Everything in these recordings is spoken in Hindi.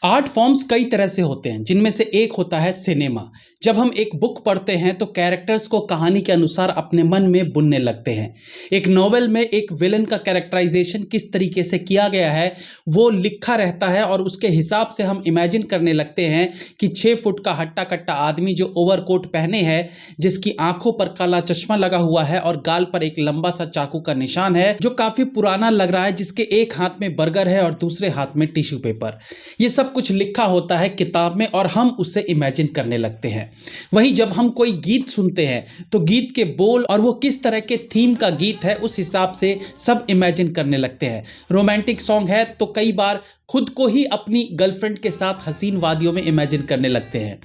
आर्ट फॉर्म्स कई तरह से होते हैं जिनमें से एक होता है सिनेमा। जब हम एक बुक पढ़ते हैं तो कैरेक्टर्स को कहानी के अनुसार अपने मन में बुनने लगते हैं। एक नॉवेल में एक विलन का कैरेक्टराइजेशन किस तरीके से किया गया है वो लिखा रहता है और उसके हिसाब से हम इमेजिन करने लगते हैं कि 6 फुट का हट्टा कट्टा आदमी जो ओवरकोट पहने है, जिसकी आंखों पर काला चश्मा लगा हुआ है और गाल पर एक लंबा सा चाकू का निशान है जो काफी पुराना लग रहा है, जिसके एक हाथ में बर्गर है और दूसरे हाथ में टिश्यू पेपर। ये सब कुछ लिखा होता है किताब में और हम उसे इमेजिन करने लगते हैं। वहीं जब हम कोई गीत सुनते हैं तो गीत के बोल और वो किस तरह के थीम का गीत है उस हिसाब से सब इमेजिन करने लगते हैं। रोमांटिक सॉन्ग है तो कई बार खुद को ही अपनी गर्लफ्रेंड के साथ हसीन वादियों में इमेजिन करने लगते हैं।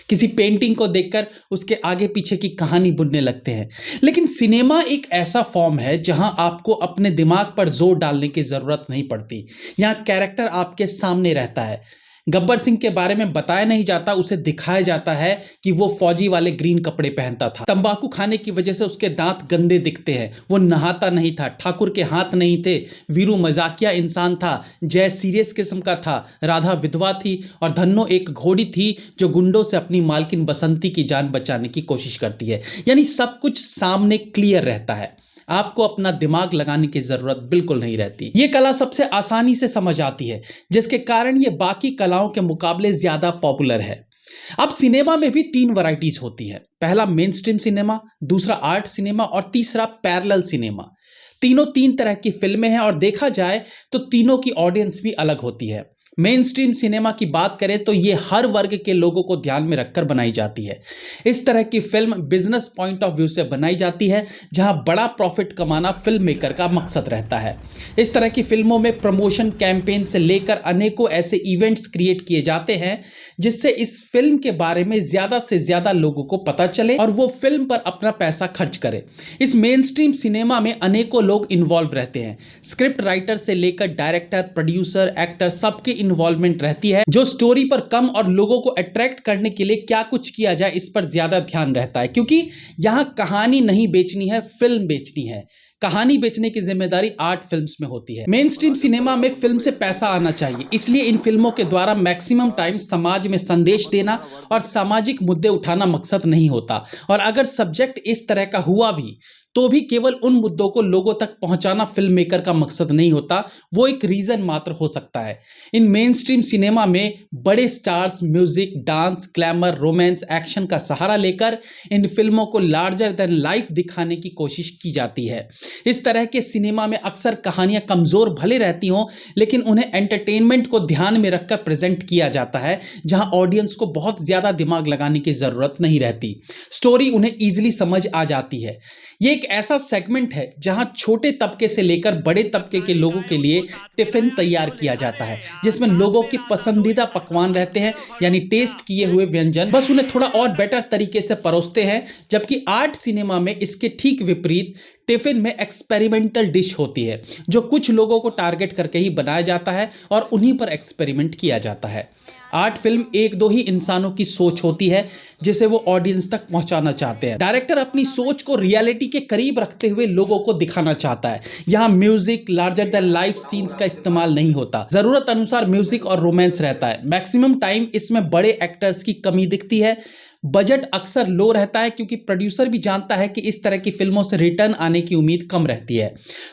किसी पेंटिंग को देखकर उसके आगे पीछे की कहानी बुनने लगते हैं। लेकिन सिनेमा एक ऐसा फॉर्म है जहां आपको अपने दिमाग पर जोर डालने की जरूरत नहीं पड़ती। यहाँ कैरेक्टर आपके सामने रहता है। गब्बर सिंह के बारे में बताया नहीं जाता, उसे दिखाया जाता है कि वो फौजी वाले ग्रीन कपड़े पहनता था। तंबाकू खाने की वजह से उसके दांत गंदे दिखते हैं। वो नहाता नहीं था, ठाकुर के हाथ नहीं थे, वीरू मजाकिया इंसान था, जय सीरियस किस्म का था, राधा विधवा थी और धन्नो एक घोड़ी थी जो गुंडों से अपनी मालकिन बसंती की जान बचाने की कोशिश करती है। यानी सब कुछ सामने क्लियर रहता है, आपको अपना दिमाग लगाने की जरूरत बिल्कुल नहीं रहती। ये कला सबसे आसानी से समझ आती है, जिसके कारण ये बाकी कलाओं के मुकाबले ज्यादा पॉपुलर है। अब सिनेमा में भी 3 वैरायटीज होती है। पहला मेन स्ट्रीम सिनेमा, दूसरा आर्ट सिनेमा और तीसरा पैरेलल सिनेमा। तीनों 3 तरह की फिल्में हैं और देखा जाए तो तीनों की ऑडियंस भी अलग होती है। मेन स्ट्रीम सिनेमा की बात करें तो ये हर वर्ग के लोगों को ध्यान में रखकर बनाई जाती है। इस तरह की film business point of view से बनाई जाती है, जहां बड़ा प्रॉफिट कमाना फिल्म मेकर का मकसद रहता है। इस तरह की फिल्मों में प्रमोशन कैंपेन से लेकर अनेकों ऐसे इवेंट्स क्रिएट किए जाते हैं जिससे इस फिल्म के बारे में ज्यादा से ज्यादा लोगों को पता चले और वो फिल्म पर अपना पैसा खर्च करे। इस मेन स्ट्रीम सिनेमा में अनेकों लोग इन्वॉल्व रहते हैं। स्क्रिप्ट राइटर से लेकर डायरेक्टर, प्रोड्यूसर, एक्टर सबके इन्वॉल्वमेंट रहती है। जो स्टोरी पर कम और लोगों को अट्रैक्ट करने के लिए क्या कुछ किया जाए इस पर ज्यादा ध्यान रहता है, क्योंकि यहां कहानी नहीं बेचनी है, फिल्म बेचनी है। कहानी बेचने की जिम्मेदारी आर्ट फिल्म्स में होती है। मेन स्ट्रीम सिनेमा में फिल्म से पैसा आना चाहिए, इसलिए इन फिल्मों के द्वारा मैक्सिमम टाइम समाज में संदेश देना और सामाजिक मुद्दे उठाना मकसद नहीं होता। और अगर सब्जेक्ट इस तरह का हुआ भी तो भी केवल उन मुद्दों को लोगों तक पहुंचाना फिल्म मेकर का मकसद नहीं होता, वो एक रीजन मात्र हो सकता है। इन मेन स्ट्रीम सिनेमा में बड़े stars music, dance, glamour, romance, action का सहारा लेकर इन फिल्मों को लार्जर देन लाइफ दिखाने की कोशिश की जाती है। इस तरह के सिनेमा में अक्सर कहानियां कमजोर भले रहती हों, लेकिन उन्हें एंटरटेनमेंट को ध्यान में रखकर प्रेजेंट किया जाता है, जहां ऑडियंस को बहुत ज्यादा दिमाग लगाने की जरूरत नहीं रहती। स्टोरी उन्हें ईजिली समझ आ जाती है। ये एक ऐसा सेगमेंट है जहां छोटे तबके से लेकर बड़े तबके के लोगों के लिए टिफिन तैयार किया जाता है, जिसमें लोगों के पसंदीदा पकवान रहते हैं, यानी टेस्ट किए हुए व्यंजन, बस उन्हें थोड़ा और बेटर तरीके से परोसते हैं। जबकि आर्ट सिनेमा में इसके ठीक विपरीत टिफिन में एक्सपेरिमेंटल डिश होती है, जो कुछ लोगों को टारगेट करके ही बनाया जाता है और उन्हीं पर एक्सपेरिमेंट किया जाता है। आर्ट फिल्म 1-2 ही इंसानों की सोच होती है जिसे वो ऑडियंस तक पहुंचाना चाहते हैं। डायरेक्टर अपनी सोच को रियलिटी के करीब रखते हुए लोगों को दिखाना चाहता है। यहाँ music, larger than life scenes का इस्तेमाल नहीं होता। जरूरत अनुसार म्यूजिक और रोमांस रहता है। मैक्सिमम टाइम इसमें बड़े एक्टर्स की कमी दिखती है। बजट अक्सर लो रहता है क्योंकि प्रोड्यूसर भी जानता है कि इस तरह की फिल्मों से रिटर्न आने की उम्मीद कम रहती है।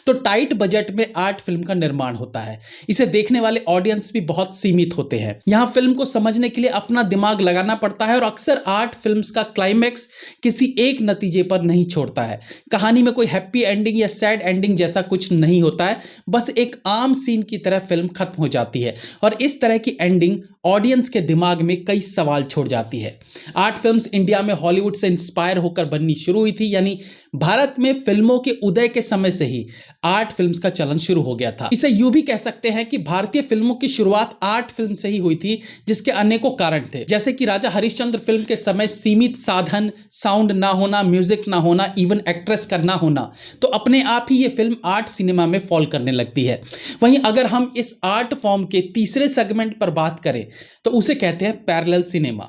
तो टाइट बजट में आर्ट फिल्म का निर्माण होता है। इसे देखने वाले ऑडियंस भी बहुत सीमित होते हैं। यहाँ फिल्म को समझने के लिए अपना दिमाग लगाना पड़ता है और अक्सर आर्ट फिल्म्स का क्लाइमैक्स किसी एक नतीजे पर नहीं छोड़ता है। कहानी में कोई हैप्पी एंडिंग या सैड एंडिंग जैसा कुछ नहीं होता है, बस एक आम सीन की तरह फिल्म खत्म हो जाती है और इस तरह की एंडिंग ऑडियंस के दिमाग में कई सवाल छोड़ जाती है। आर्ट फिल्म्स इंडिया में हॉलीवुड से इंस्पायर होकर बननी शुरू हुई थी, यानी भारत में फिल्मों के उदय के समय से ही आर्ट फिल्म्स का चलन शुरू हो गया था। इसे यूं भी कह सकते हैं कि भारतीय फिल्मों की शुरुआत आर्ट फिल्म से ही हुई थी, जिसके अनेकों कारण थे। जैसे कि राजा हरिश्चंद्र फिल्म के समय सीमित साधन, साउंड ना होना, म्यूजिक ना होना, इवन एक्ट्रेस का ना होना, तो अपने आप ही ये फिल्म आर्ट सिनेमा में फॉल करने लगती है। वहीं अगर हम इस आर्ट फॉर्म के तीसरे सेगमेंट पर बात करें तो उसे कहते हैं पैरेलल सिनेमा।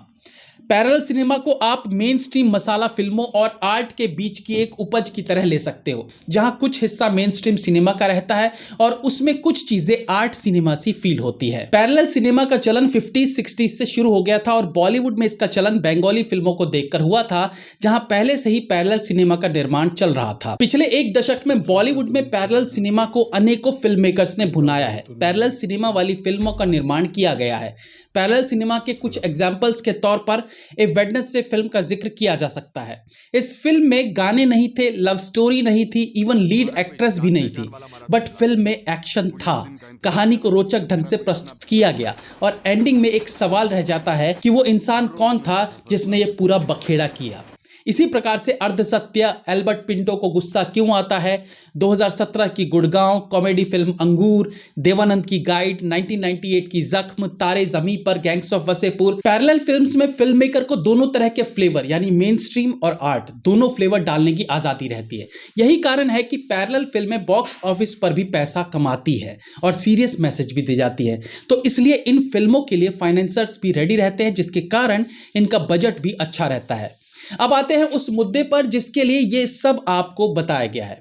पैरेलल सिनेमा को आप मेन स्ट्रीम मसाला फिल्मों और आर्ट के बीच की एक उपज की तरह ले सकते हो, जहां कुछ हिस्सा मेन स्ट्रीम सिनेमा का रहता है और उसमें कुछ चीजें आर्ट सिनेमा सी फील होती है। पैरेलल सिनेमा का चलन 50-60 से शुरू हो गया था और बॉलीवुड में इसका चलन बंगाली फिल्मों को देखकर हुआ था, जहां पहले से ही पैरेलल सिनेमा का निर्माण चल रहा था। पिछले एक दशक में बॉलीवुड में पैरेलल सिनेमा को अनेकों फिल्म मेकर्स ने भुनाया है। पैरेलल सिनेमा वाली फिल्मों का निर्माण किया गया है। पैरेलल सिनेमा के कुछ एग्जाम्पल्स के तौर पर ए वेडनेसडे फिल्म का जिक्र किया जा सकता है। इस फिल्म में गाने नहीं थे, लव स्टोरी नहीं थी, इवन लीड एक्ट्रेस भी नहीं थी, बट फिल्म में एक्शन था। कहानी को रोचक ढंग से प्रस्तुत किया गया और एंडिंग में एक सवाल रह जाता है कि वो इंसान कौन था जिसने ये पूरा बखेड़ा किया। इसी प्रकार से अर्धसत्य, एल्बर्ट पिंटो को गुस्सा क्यों आता है, 2017 की गुड़गांव, कॉमेडी फिल्म अंगूर, देवानंद की गाइड, 1998 की जख्म, तारे जमी पर, gangs of Wasseypur. Parallel films में फिल्म मेकर को दोनों तरह के फ्लेवर यानी मेन स्ट्रीम और आर्ट दोनों फ्लेवर डालने की आज़ादी रहती है। यही कारण है कि पैरेलल फिल्में बॉक्स ऑफिस पर भी पैसा कमाती है और सीरियस मैसेज भी दी जाती है। तो इसलिए इन फिल्मों के लिए फाइनेंसर्स भी रेडी रहते हैं, जिसके कारण इनका बजट भी अच्छा रहता है। अब आते हैं उस मुद्दे पर जिसके लिए ये सब आपको बताया गया है।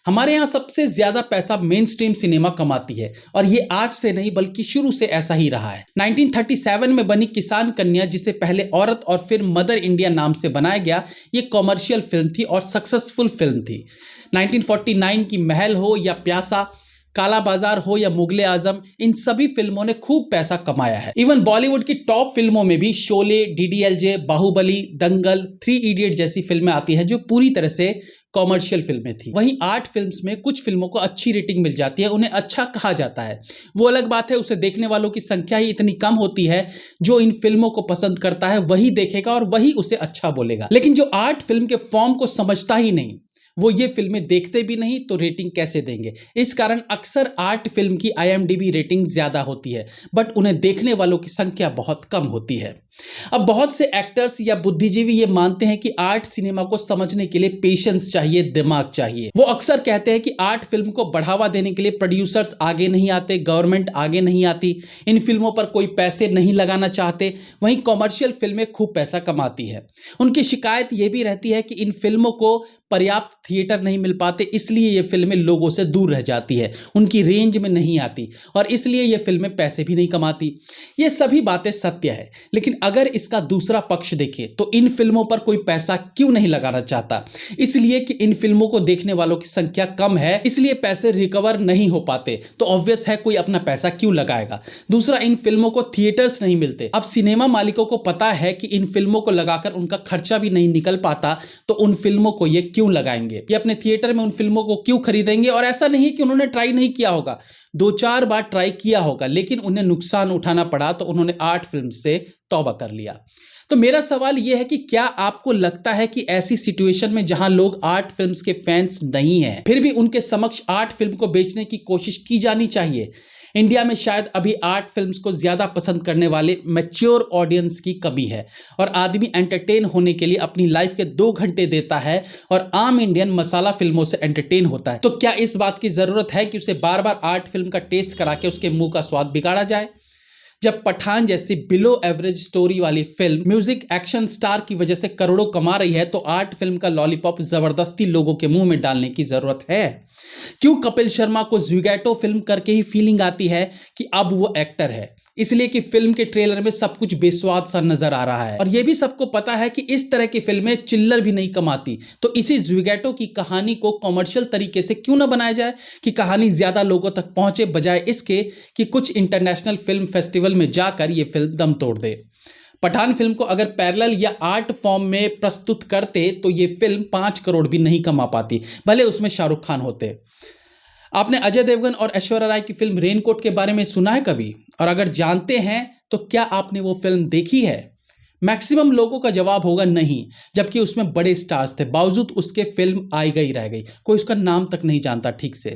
हमारे यहाँ सबसे ज्यादा पैसा मेन स्ट्रीम सिनेमा कमाती है और ये आज से नहीं बल्कि शुरू से ऐसा ही रहा है। 1937 में बनी किसान कन्या, जिसे पहले औरत और फिर मदर इंडिया नाम से बनाया गया, ये कॉमर्शियल फिल्म थी और सक्सेसफुल फिल्म थी। 1949 की महल हो या प्यासा, काला बाजार हो या मुगले आजम, इन सभी फिल्मों ने खूब पैसा कमाया है। इवन बॉलीवुड की टॉप फिल्मों में भी शोले, डीडीएलजे, बाहुबली, दंगल, 3 इडियट जैसी फिल्में आती हैं जो पूरी तरह से कॉमर्शियल फिल्में थी। वहीं आर्ट फिल्म्स में कुछ फिल्मों को अच्छी रेटिंग मिल जाती है, उन्हें अच्छा कहा जाता है। वो अलग बात है, उसे देखने वालों की संख्या ही इतनी कम होती है। जो इन फिल्मों को पसंद करता है वही देखेगा और वही उसे अच्छा बोलेगा। लेकिन जो आर्ट फिल्म के फॉर्म को समझता ही नहीं, वो ये फिल्में देखते भी नहीं तो रेटिंग कैसे देंगे। इस कारण अक्सर आर्ट फिल्म की IMDb रेटिंग ज्यादा होती है, बट उन्हें देखने वालों की संख्या बहुत कम होती है। अब बहुत से एक्टर्स या बुद्धिजीवी ये मानते हैं कि आर्ट सिनेमा को समझने के लिए पेशेंस चाहिए, दिमाग चाहिए। वो अक्सर कहते हैं कि आर्ट फिल्म को बढ़ावा देने के लिए प्रोड्यूसर्स आगे नहीं आते, गवर्नमेंट आगे नहीं आती, इन फिल्मों पर कोई पैसे नहीं लगाना चाहते। वहीं कॉमर्शियल फिल्में खूब पैसा कमाती है। उनकी शिकायत ये भी रहती है कि इन फिल्मों को पर्याप्त थिएटर नहीं मिल पाते, इसलिए ये फिल्में लोगों से दूर रह जाती है, उनकी रेंज में नहीं आती और इसलिए ये फिल्में पैसे भी नहीं कमाती। ये सभी बातें सत्य है, लेकिन अगर इसका दूसरा पक्ष देखें तो इन फिल्मों पर कोई पैसा क्यों नहीं लगाना चाहता? इसलिए कि इन फिल्मों को देखने वालों की संख्या कम है, इसलिए पैसे रिकवर नहीं हो पाते। तो ऑब्वियस है कोई अपना पैसा क्यों लगाएगा। दूसरा, इन फिल्मों को थिएटर्स नहीं मिलते। अब सिनेमा मालिकों को पता है कि इन फिल्मों को लगाकर उनका खर्चा भी नहीं निकल पाता, तो उन फिल्मों को ये क्यों लगाएंगे, ये अपने थिएटर में उन फिल्मों को क्यों खरीदेंगे। और ऐसा नहीं है कि उन्होंने ट्राई नहीं किया होगा, 2-4 बार ट्राई किया होगा, लेकिन उन्हें नुकसान उठाना पड़ा तो उन्होंने आर्ट फिल्म से तौबा कर लिया। तो मेरा सवाल यह है कि क्या आपको लगता है कि ऐसी सिचुएशन में जहां लोग आर्ट फिल्म्स के फैंस नहीं हैं, फिर भी उनके समक्ष आर्ट फिल्म को बेचने की कोशिश की जानी चाहिए? इंडिया में शायद अभी आर्ट फिल्म्स को ज़्यादा पसंद करने वाले मैच्योर ऑडियंस की कमी है और आदमी एंटरटेन होने के लिए अपनी लाइफ के 2 घंटे देता है और आम इंडियन मसाला फिल्मों से एंटरटेन होता है। तो क्या इस बात की ज़रूरत है कि उसे बार बार आर्ट फिल्म का टेस्ट करा के उसके मुंह का स्वाद बिगाड़ा जाए? जब पठान जैसी बिलो एवरेज स्टोरी वाली फिल्म म्यूजिक एक्शन स्टार की वजह से करोड़ों कमा रही है, तो आर्ट फिल्म का लॉलीपॉप जबरदस्ती लोगों के मुंह में डालने की जरूरत है? क्यों कपिल शर्मा को ज़ुगैटो फिल्म करके ही फीलिंग आती है कि अब वो एक्टर है? इसलिए कि फिल्म के ट्रेलर में सब कुछ बेस्वाद सा नजर आ रहा है और यह भी सबको पता है कि इस तरह की फिल्में चिल्लर भी नहीं कमाती। तो इसी ज़ुगैटो की कहानी को कॉमर्शियल तरीके से क्यों ना बनाया जाए कि कहानी ज्यादा लोगों तक पहुंचे, बजाय इसके कि कुछ इंटरनेशनल फिल्म फेस्टिवल में जाकर ये फिल्म दम तोड़ दे। पठान फिल्म को अगर पैरेलल या आर्ट फॉर्म में प्रस्तुत करते तो ये फिल्म 5 करोड़ भी नहीं कमा पाती, भले उसमें शाहरुख खान होते। आपने अजय देवगन और ऐश्वर्या राय की फिल्म रेनकोट के बारे में सुना है कभी? और अगर जानते हैं तो क्या आपने वो फिल्म देखी है? मैक्सिमम लोगों का जवाब होगा नहीं, जबकि उसमें बड़े स्टार्स थे, बावजूद उसके फिल्म आई गई रह गई, कोई उसका नाम तक नहीं जानता ठीक से।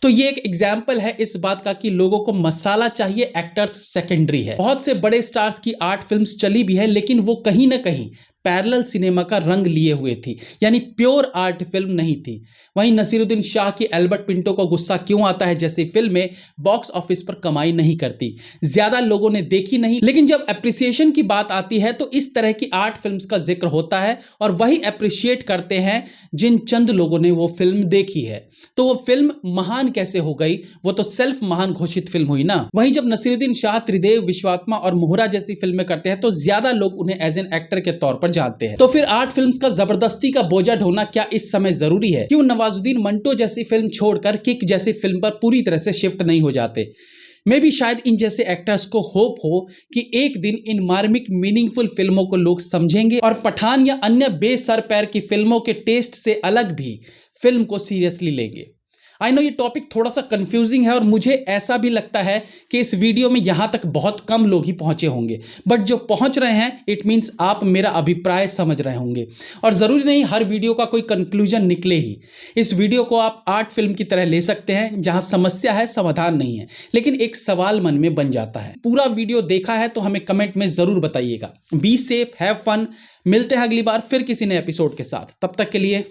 तो ये एक एग्जाम्पल है इस बात का कि लोगों को मसाला चाहिए, एक्टर्स सेकेंडरी है। बहुत से बड़े स्टार्स की आर्ट फिल्म्स चली भी है, लेकिन वो कहीं ना कहीं पैरेलल सिनेमा का रंग लिए हुए थी, यानी प्योर आर्ट फिल्म नहीं थी। वहीं नसीरुद्दीन शाह की एल्बर्ट पिंटो को गुस्सा क्यों आता है जैसी फिल्में बॉक्स ऑफिस पर कमाई नहीं करती, ज्यादा लोगों ने देखी नहीं। लेकिन जब एप्रिसिएशन की बात आती है तो इस तरह की आर्ट फिल्म्स का जिक्र होता है और वही एप्रिशिएट करते हैं जिन चंद लोगों ने वो फिल्म देखी है। तो वो फिल्म महान कैसे हो गई? वो तो सेल्फ महान घोषित फिल्म हुई ना। वहीं जब नसीरुद्दीन शाह त्रिदेव, विश्वात्मा और मोहरा जैसी फिल्में करते हैं तो ज्यादा लोग उन्हें एज एन एक्टर के तौर पर जानते हैं। तो फिर आर्ट फिल्म्स का जबरदस्ती का बोझा ढोना क्या इस समय जरूरी है? क्यों नवाजुद्दीन मंटो जैसी फिल्म छोड़कर किक जैसी फिल्म पर पूरी तरह से शिफ्ट नहीं हो जाते? मे भी शायद इन जैसे एक्टर्स को होप हो कि एक दिन इन मार्मिक मीनिंगफुल फिल्मों को लोग समझेंगे और पठान या अन्य बेसर पैर की फिल्मों के टेस्ट से अलग भी फिल्म को सीरियसली लेंगे। आई नो ये टॉपिक थोड़ा सा कंफ्यूजिंग है और मुझे ऐसा भी लगता है कि इस वीडियो में यहाँ तक बहुत कम लोग ही पहुँचे होंगे, बट जो पहुँच रहे हैं इट मीन्स आप मेरा अभिप्राय समझ रहे होंगे। और ज़रूरी नहीं हर वीडियो का कोई कंक्लूजन निकले ही। इस वीडियो को आप आर्ट फिल्म की तरह ले सकते हैं जहाँ समस्या है, समाधान नहीं है, लेकिन एक सवाल मन में बन जाता है। पूरा वीडियो देखा है तो हमें कमेंट में ज़रूर बताइएगा। Be safe, have fun. मिलते हैं अगली बार फिर किसी नए एपिसोड के साथ। तब तक के लिए